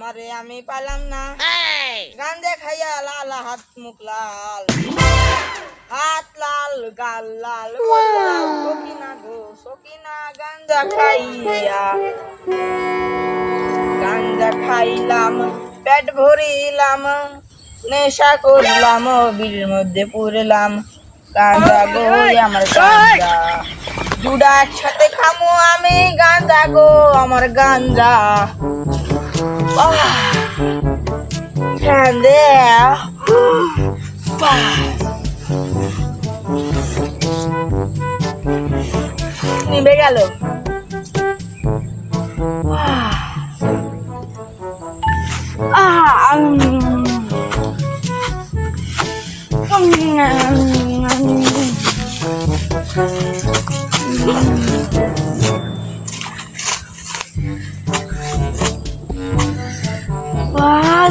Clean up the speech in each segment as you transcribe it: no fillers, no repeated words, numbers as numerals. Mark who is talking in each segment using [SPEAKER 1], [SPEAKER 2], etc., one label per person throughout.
[SPEAKER 1] তোমারে আমি পাইলাম না। গাঞ্জা খাইয়া লাল হাত মুখ লাল, হাত লাল গাল লাল, সকিনা গো সকিনা গাঞ্জা খাইয়া। গাঞ্জা খাইলাম পেট ভরিলাম, নেশা করলাম বিড়ির মধ্যে পুরলাম। গাঞ্জা গো আমার গাঞ্জা, দুটা একসাথে খামো আমি। গাঞ্জা গো আমার গাঞ্জা, নিভে গেল।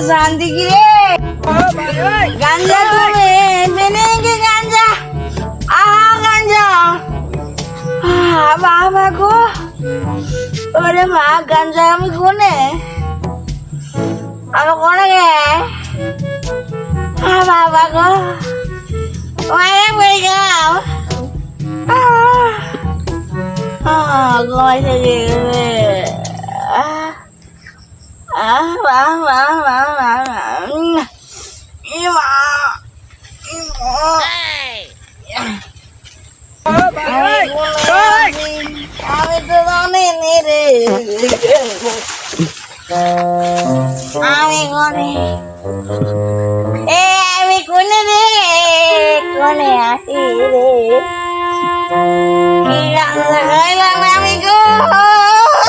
[SPEAKER 1] जानती की रे गांजा तुम्हें बनेंगे गांजा गांजा बाबा को अरे माँ गांजा हम कौन है गे बाबा को मैं मर गया कौन से আমি তো জানি রে, আমি কোনে আমি কোনে রে, কোনে আসি রে, আমি গো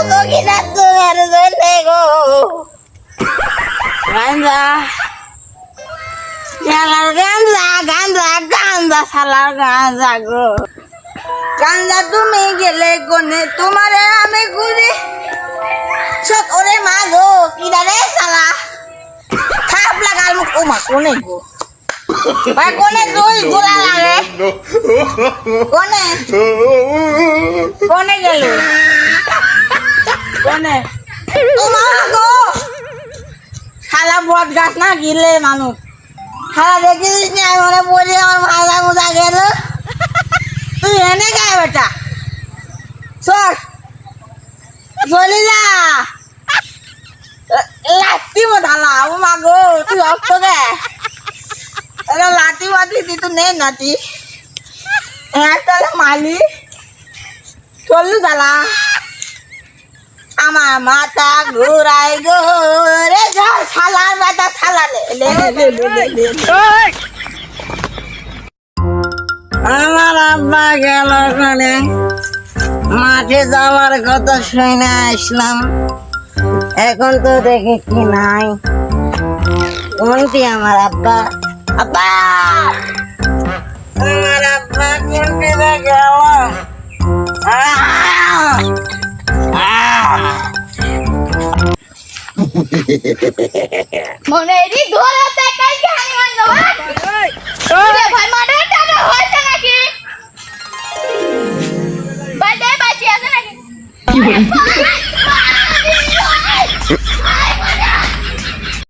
[SPEAKER 1] তোকে না তোমার জন্য গো গাঞ্জা শালার গাঞ্জা গাঞ্জা গাঞ্জা শালার গাঞ্জা গো গাঞ্জা তুমি গেলে কোনে তোমারে আমি ঘুরি সব ওরে মা গো কিরা রে শালা খাপ লাগাল মুখ ও মা কোনে গো ভাই কোনে দুই গোলা লাগে কোনে কোনে গেল কোনে ও মা গো শালা বট গাছ না গিলে মানুষ শালা দেখিস নি আমি মনে পড়ি আমার ভাজা মোজা গেল তুই এনে গায়ে বেটা চল চলে যা লাঠি ধালা ও মা গো তুই অস্ত গে লাঠি বাতি তুই তো নেই নাতি একটা মালি চললু ধালা আমার মাথা ঘুরাই গো রে শালার মাথা শালা আমার আব্বা গেল ওখানে মাঠে যাওয়ার কথা শুনে আসলাম, এখন তো দেখি কি নাই। কোনটি আমার আব্বা? আব্বা আমার আব্বা কোনটি গেল?
[SPEAKER 2] মনেরই ধরে